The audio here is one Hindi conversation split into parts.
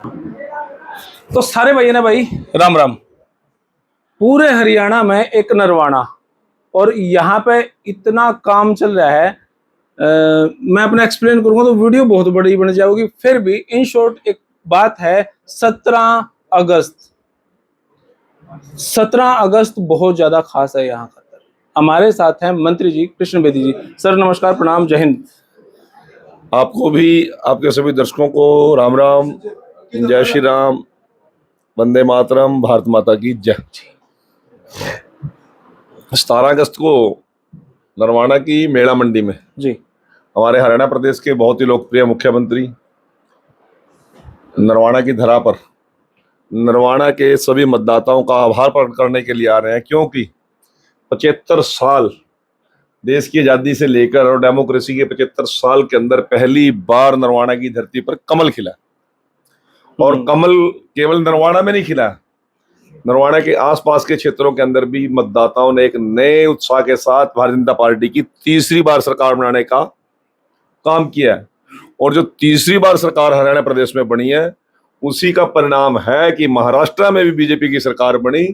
तो सारे भाई ने भाई राम राम। पूरे हरियाणा में एक नरवाना और यहाँ पे इतना काम चल रहा है। मैं अपना एक्सप्लेन करूंगा तो वीडियो बहुत बड़ी बन जाएगी, फिर भी इन शॉर्ट एक बात है। 17 अगस्त 17 अगस्त बहुत ज्यादा खास है यहाँ का। हमारे साथ हैं मंत्री जी कृष्ण बेदी जी। सर नमस्कार, प्रणाम, जय हिंद। आपको भी, आपके सभी दर्शकों को राम राम, जय श्री राम, वंदे मातरम, भारत माता की जय। 17 अगस्त को नरवाना की मेड़ा मंडी में जी हमारे हरियाणा प्रदेश के बहुत ही लोकप्रिय मुख्यमंत्री नरवाना की धरा पर नरवाना के सभी मतदाताओं का आभार प्रकट करने के लिए आ रहे हैं, क्योंकि 75 साल देश की आजादी से लेकर और डेमोक्रेसी के 75 साल के अंदर पहली बार नरवाना की धरती पर कमल खिला। और कमल केवल नरवाना में नहीं खिला, नरवाना के आसपास के क्षेत्रों के अंदर भी मतदाताओं ने एक नए उत्साह के साथ भारतीय जनता पार्टी की तीसरी बार सरकार बनाने का काम किया है। और जो तीसरी बार सरकार हरियाणा प्रदेश में बनी है, उसी का परिणाम है कि महाराष्ट्र में भी बीजेपी की सरकार बनी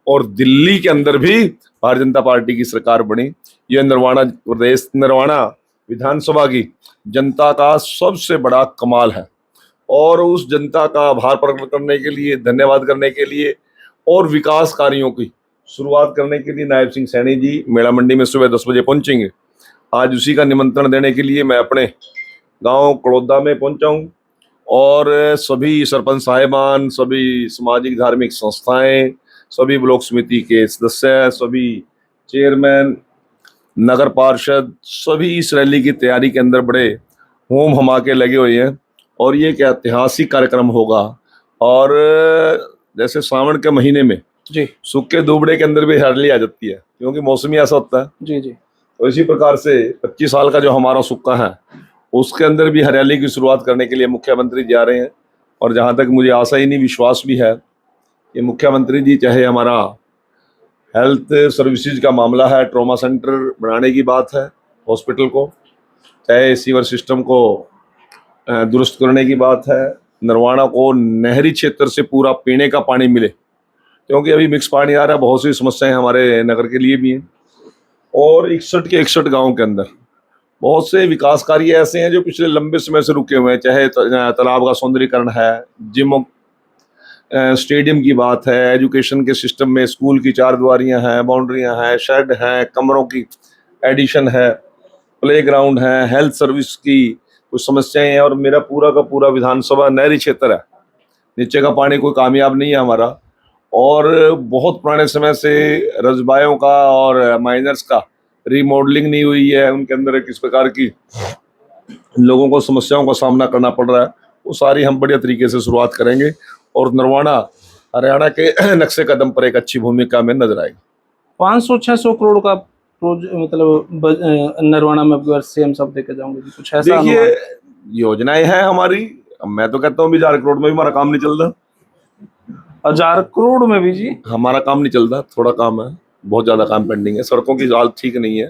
और दिल्ली के अंदर भी भारतीय जनता पार्टी की सरकार बनी। यह नरवाना प्रदेश, नरवाना विधानसभा की जनता का सबसे बड़ा कमाल है। और उस जनता का आभार प्रकट करने के लिए, धन्यवाद करने के लिए और विकास कार्यों की शुरुआत करने के लिए नायब सिंह सैनी जी मेला मंडी में सुबह 10 बजे पहुंचेंगे। आज उसी का निमंत्रण देने के लिए मैं अपने गांव कड़ौदा में पहुंचा हूं और सभी सरपंच साहिबान, सभी सामाजिक धार्मिक संस्थाएं, सभी ब्लॉक समिति के सदस्य, सभी चेयरमैन, नगर पार्षद, सभी इस रैली की तैयारी के अंदर बड़े होम हमा के लगे हुए हैं। और ये क्या ऐतिहासिक कार्यक्रम होगा। और जैसे सावन के महीने में जी सूखे दुबड़े के अंदर भी हरियाली आ जाती है, क्योंकि मौसमी ऐसा होता है। जी जी। तो इसी प्रकार से 25 साल का जो हमारा सूखा है, उसके अंदर भी हरियाली की शुरुआत करने के लिए मुख्यमंत्री जा रहे हैं। और जहां तक मुझे आशा ही नहीं, विश्वास भी है कि मुख्यमंत्री जी, चाहे हमारा हेल्थ सर्विसेज का मामला है, ट्रॉमा सेंटर बनाने की बात है हॉस्पिटल को, चाहे सीवर सिस्टम को दुरुस्त करने की बात है, नरवाना को नहरी क्षेत्र से पूरा पीने का पानी मिले, क्योंकि अभी मिक्स पानी आ रहा है, बहुत सी समस्याएं हमारे नगर के लिए भी हैं। और 61 के 61 गांव के अंदर बहुत से विकास कार्य ऐसे हैं जो पिछले लंबे समय से रुके हुए हैं, चाहे तालाब का सौंदर्यीकरण है, जिम, स्टेडियम की बात है, एजुकेशन के सिस्टम में स्कूल की 4 द्वारियां हैं, बाउंड्रियां हैं, शेड हैं, कमरों की एडिशन है, प्ले ग्राउंड है, हेल्थ सर्विस की कुछ समस्याएं हैं। और मेरा पूरा का पूरा विधानसभा नहरी क्षेत्र है, नीचे का पानी कोई कामयाब नहीं है हमारा। और बहुत पुराने समय से रजबायों का और माइनर्स का रीमॉडलिंग नहीं हुई है, उनके अंदर किस प्रकार की लोगों को समस्याओं का सामना करना पड़ रहा है, वो सारी हम बढ़िया तरीके से शुरुआत करेंगे। और नरवाना हरियाणा के नक्शे कदम पर एक अच्छी भूमिका में नजर आएगी। 500-600 करोड़ का मतलब नरवाना में अगर सेम सब देके जाऊंगे जी, कुछ ऐसा देखिए, अनुमान? योजनाएं हैं हमारी। अब मैं तो कहता हूँ 1000 करोड़ में भी हमारा काम नहीं चल रहा। 1000 करोड़ में भी जी? हमारा काम नहीं चल रहा, थोड़ा काम है, बहुत ज्यादा काम पेंडिंग है। सड़कों की हालत ठीक नहीं है।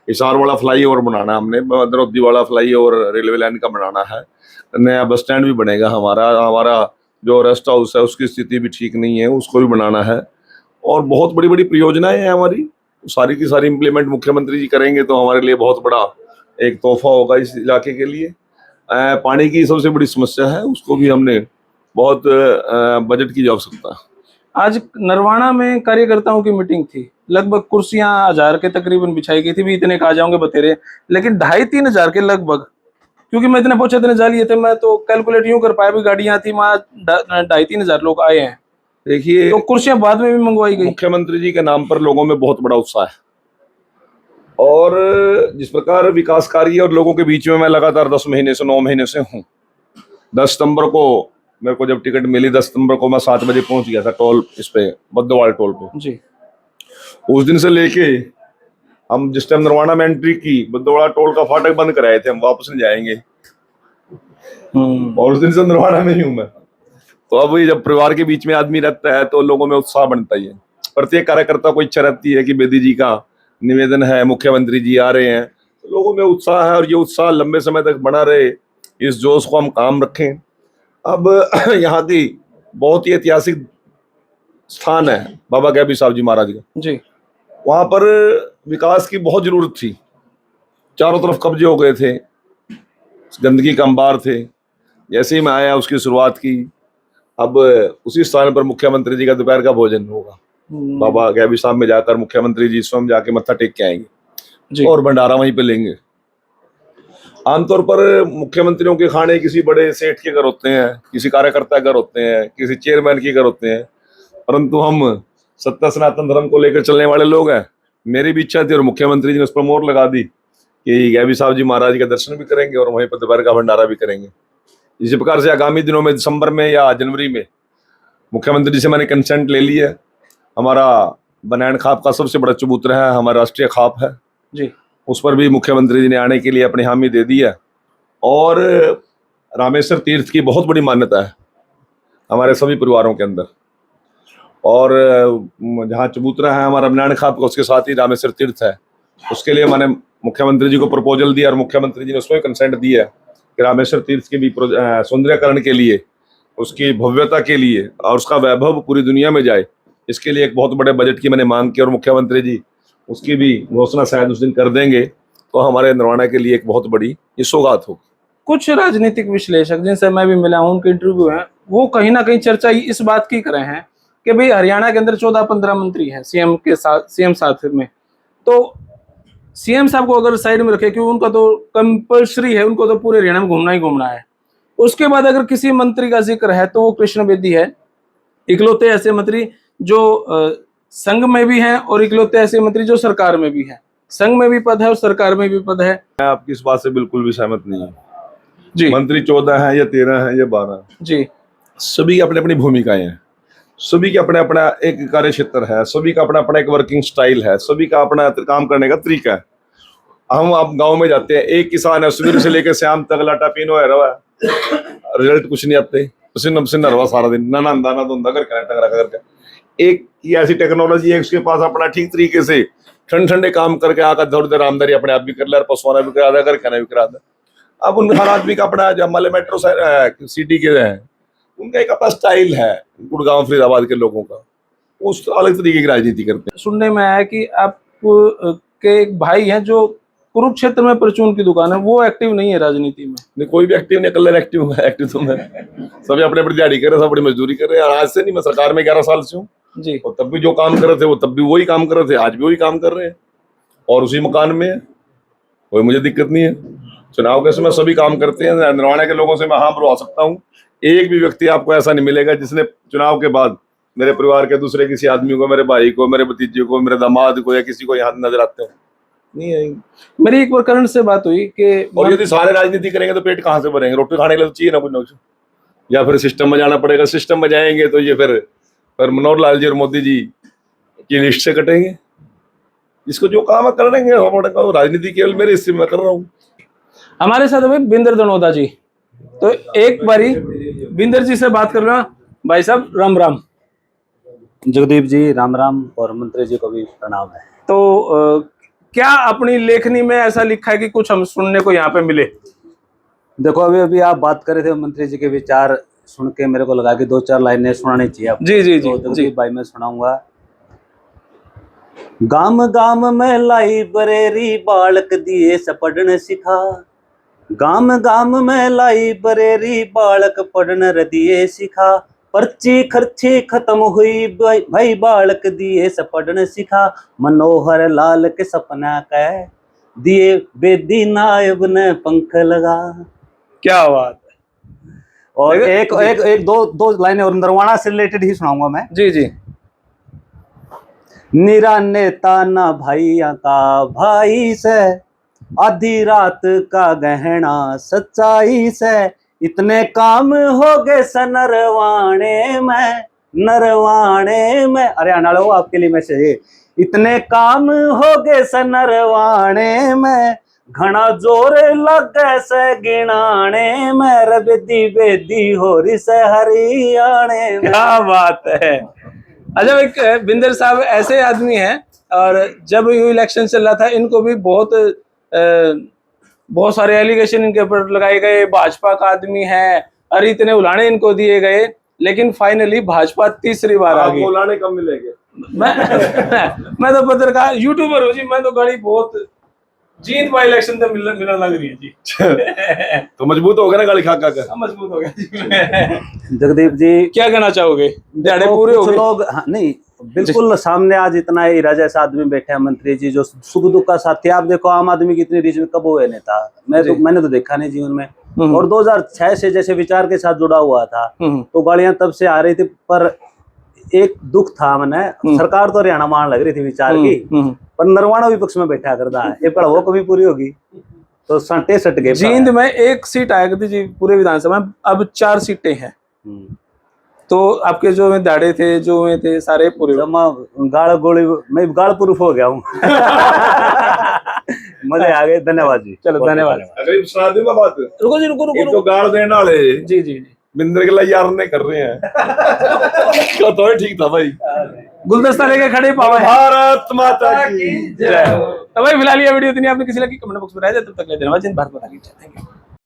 हिसार वाला फ्लाईओवर बनाना है हमने, द्रौपदी वाला फ्लाईओवर रेलवे लाइन का बनाना है, नया बस स्टैंड भी बनेगा हमारा। हमारा जो रेस्ट हाउस है उसकी स्थिति भी ठीक नहीं है, उसको भी बनाना है। और बहुत बड़ी बड़ी परियोजनाएं हैं हमारी, सारी की सारी इम्प्लीमेंट मुख्यमंत्री जी करेंगे तो हमारे लिए बहुत बड़ा एक तोहफा होगा इस इलाके के लिए। पानी की सबसे बड़ी समस्या है, उसको भी हमने बहुत बजट की आवश्यकता है। आज नरवाना में कार्यकर्ताओं की मीटिंग थी, लगभग कुर्सियां 1000 के तकरीबन बिछाई गई थी, भी इतने का आ जाओगे बतेरे, लेकिन 2500-3000 के लगभग, क्योंकि मैं इतने पहुंचे इतने जा लिए थे, मैं तो कैलकुलेट यूं कर पाया भी गाड़ियां थी वहां, 2500-3000 लोग आए हैं। देखिए, तो कुर्सियां बाद में भी मंगवाई गई। मुख्यमंत्री जी के नाम पर लोगों में बहुत बड़ा उत्साह है। और जिस प्रकार विकास कार्य और लोगों के बीच में मैं लगातार 10 महीने से 9 महीने से हूँ। 10 सितंबर को मेरे को जब टिकट मिली, 10 सितंबर को मैं 7 बजे पहुंच गया था टोल, इस पे बद्दोवाल टोल पे जी। उस दिन से लेके हम जिस टाइम नरवाना में एंट्री की, बद्दोवाल टोल का फाटक बंद कराए थे, हम वापस नहीं जाएंगे। और उस दिन से नरवाना में ही हूं मैं। तो अब जब परिवार के बीच में आदमी रहता है तो लोगों में उत्साह बनता ही है। प्रत्येक कार्यकर्ता को इच्छा रहती है कि बेदी जी का निवेदन है, मुख्यमंत्री जी आ रहे हैं, तो लोगों में उत्साह है। और ये उत्साह लंबे समय तक बना रहे, इस जोश को हम काम रखें। अब यहाँ की बहुत ही ऐतिहासिक स्थान है बाबा गैबी साहब जी महाराज का। जी वहां पर विकास की बहुत जरूरत थी, चारों तरफ कब्जे हो गए थे, गंदगी का अंबार थे। जैसे ही मैं आया उसकी शुरुआत की। अब उसी स्थान पर मुख्यमंत्री जी का दोपहर का भोजन होगा। बाबा गैबी साहब में जाकर मुख्यमंत्री जी स्वयं जाके मत्था टेक के आएंगे जी और भंडारा वहीं पे लेंगे। आमतौर पर मुख्यमंत्रियों के खाने किसी बड़े सेठ के घर होते हैं, किसी कार्यकर्ता के घर होते हैं, किसी चेयरमैन के घर होते हैं, परंतु हम सत्ता सनातन धर्म को लेकर चलने वाले लोग हैं। मेरी भी इच्छा थी और मुख्यमंत्री जी ने उस पर मोहर लगा दी कि गैबी साहब जी महाराज का दर्शन भी करेंगे और वहीं पर दोपहर का भंडारा भी करेंगे। इसी प्रकार से आगामी दिनों में दिसंबर में या जनवरी में मुख्यमंत्री जी से मैंने कंसेंट ले लिया है। हमारा बनैन खाप का सबसे बड़ा चबूतरा है, हमारा राष्ट्रीय खाप है जी, उस पर भी मुख्यमंत्री जी ने आने के लिए अपनी हामी दे दी है। और रामेश्वर तीर्थ की बहुत बड़ी मान्यता है हमारे सभी परिवारों के अंदर। और जहाँ चबूतरा है हमारा बनैन खाप का, उसके साथ ही रामेश्वर तीर्थ है। उसके लिए मैंने मुख्यमंत्री जी को प्रपोजल दिया और मुख्यमंत्री जी ने उसमें कंसेंट दिया कि रामेश्वर तीर्थ के भी सौंदर्यकरण के लिए, उसकी भव्यता के लिए और उसका वैभव पूरी दुनिया में जाए, इसके लिए एक बहुत बड़े बजट की मैंने मांग की और मुख्यमंत्री जी उसकी भी घोषणा शायद उस दिन कर देंगे। तो हमारे नरवाना के लिए एक बहुत बड़ी ये सौगात हो। कुछ राजनीतिक विश्लेषक जिनसे मैं भी मिला हूं, उनके इंटरव्यू है, वो कहीं ना कहीं चर्चा इस बात की कर रहे हैं कि भाई हरियाणा के अंदर 14-15 मंत्री हैं सीएम के साथ, सीएम साथ में, तो सीएम साहब को अगर साइड में रखे, क्योंकि उनका तो कंपल्सरी है, उनको तो पूरे हरियाणा में घूमना ही घूमना है। उसके बाद अगर किसी मंत्री का जिक्र है तो वो कृष्ण बेदी है, इकलौते ऐसे मंत्री जो संघ में भी हैं और इकलौते ऐसे मंत्री जो सरकार में भी है। संघ में भी पद है और सरकार में भी पद है। मैं आपकी इस बात से बिल्कुल भी सहमत नहीं हूँ। जी मंत्री 14 है या 13 है या 12, जी, सभी की अपनी अपनी भूमिकाएं हैं, सभी का अपना अपना एक कार्य क्षेत्र है, सभी का अपना अपना एक वर्किंग स्टाइल है, सभी का अपना काम करने का तरीका है। हम आप गांव में जाते हैं, एक किसान है सुबह से लेकर शाम तक लाटा पीनो है रवा, रिजल्ट कुछ नहीं आते, पसीना पसीना रवा सारा दिन, ना दाना धुंधा करके टकरा करके। एक की ऐसी टेक्नोलॉजी है उसके पास अपना ठीक तरीके से ठंडे ठंडे काम करके आकर धर धर आमदारी अपने आप भी कर ले, पशुआना भी करा दे, घर खाना भी करा दे। अब उन हर आदमी का अपना, जब हमारे मेट्रो सिटी के हैं, उनका एक अपना स्टाइल है, गुड़गांव फरीदाबाद के लोगों का, उस अलग तरीके की राजनीति करते हैं। सुनने में आया कि आप के एक भाई हैं जो कुरुक्षेत्र में परचून की दुकान है, वो एक्टिव नहीं है राजनीति में। नहीं, कोई भी एक्टिव नहीं, कलर एक्टिव है, एक्टिव तो मैं, सभी अपने अपनी दिहाड़ी कर रहे हैं, सब अपनी मजदूरी कर रहे हैं। आज से नहीं, मैं सरकार में 11 साल से हूँ जी, और तब भी जो काम कर रहे थे वो तब भी वही काम कर रहे थे, आज भी वही काम कर रहे हैं और उसी मकान में है, कोई मुझे दिक्कत नहीं है। चुनाव के समय सभी काम करते हैं। नरवाना के लोगों से मैं हाँ बुलवा सकता हूँ, एक भी व्यक्ति आपको ऐसा नहीं मिलेगा जिसने चुनाव के बाद मेरे परिवार के दूसरे किसी आदमी को, मेरे भाई को, मेरे भतीजे को, मेरे दामाद को या किसी को यहाँ नजर आते हो, नहीं आएंगे। मेरी एक बार करण से बात हुई कि और यदि सारे राजनीति करेंगे तो पेट कहाँ से भरेंगे? रोटी खाने के लिए तो चाहिए ना कुछ ना कुछ, या फिर सिस्टम में जाना पड़ेगा। सिस्टम में जाएंगे तो ये फिर मनोहर लाल जी और मोदी जी की लिस्ट से कटेंगे। इसको जो काम कर लेंगे, राजनीति केवल मेरे हिस्से में कर रहा हूँ। हमारे साथ अभी बिंदर दनोदा जी, तो एक बारी बिंदर जी से बात कर लो। भाई साहब राम राम। जगदीप जी राम राम, और मंत्री जी को भी प्रणाम है। तो क्या अपनी लेखनी में ऐसा लिखा है कि कुछ हम सुनने को यहाँ पे मिले? देखो, अभी अभी आप बात कर रहे थे, मंत्री जी के विचार सुन के मेरे को लगा कि 2-4 लाइनें सुनानी चाहिए आपको। जी जी जी, तो जी। जगदीप भाई मैं सुनाऊंगा। गाम गाम में लाइब्रेरी बालक दिए से पढ़ने सिखा, गाम गाम में लाइब्रेरी बालक पढ़ने दिए सिखा, पर्ची खर्ची खत्म हुई भाई बालक दिए से पढ़ने सिखा, मनोहर लाल के सपना कह दिए बेदी नायब ने पंख लगा। क्या बात है। और एक दो लाइनें और नरवाना से रिलेटेड ही सुनाऊंगा मैं। जी जी। निरा नेता ना भाइया का भाई से, आधी रात का गहना सच्चाई से, इतने काम हो गए नरवाणे में। हरियाणा लो आपके लिए मैसेज, इतने काम हो गए नरवाणे में, घना जोर लगे से गिनाने में, रबेदी बेदी हो रही से हरियाणे में। क्या बात है। अच्छा, एक बिंदर साहब ऐसे आदमी हैं, और जब इलेक्शन चल रहा था इनको भी बहुत सारे एलिगेशन इनके ऊपर लगाए गए, भाजपा का आदमी है, अरे इतने उलाने इनको दिए गए, लेकिन फाइनली भाजपा तीसरी बार आ गई। आपको लाने कब मिलेंगे? मैं तो पत्रकार यूट्यूबर हूँ जी, मैं तो गाड़ी बहुत जीत बाई इलेक्शन तो मिलने लग रही है जी। तो मजबूत हो गया ना गाड़ी खा खा कर। मजबूत हो गया जी। जगदीप जी, क्या कहना चाहोगे? दिहाड़े देखो, पूरे हो कुछ गए? लोग, हाँ, नहीं बिल्कुल सामने आज इतना हीरा जैसा आदमी बैठे हैं, मंत्री जी जो सुख दुख का साथी। आप देखो आम आदमी की इतनी रीच में कब हुए नेता, मैंने तो देखा नहीं जीवन में। और 2006 से जैसे विचार के साथ जुड़ा हुआ था, तो गाड़ियां तब से आ रही थी, पर एक दुख था मैंने, सरकार तो हरियाणा मान लग रही थी विचार की, पर नरवाणा विपक्ष में बैठा करता है, एक वो कभी पूरी होगी तो सटे सट गए। जींद में एक सीट आया करती जी पूरे विधानसभा में, अब 4 सीटें हैं। तो आपके जो दाड़े थे, जो हुए थे, सारे पूरे गाड़ गोली, मैं गाड़ प्रूफ हो गया हूँ। मजे आ गए, धन्यवाद जी। चलो धन्यवाद। अगर सुना दूंगा बात, रुको जी, रुको रुको एक तो गाड़ देने वाले जी जी जी बिंदर के लिए यार ने कर रहे हैं। तो ठीक था भाई, गुलदस्ता लेके खड़े पावा है। भारत माता की जय हो। तो भाई फिलहाल ये वीडियो इतनी, आपने किसी लगी कमेंट बॉक्स में राय दे, तब तक ले धन्यवाद। जिन भारत माता की जय। Thank you.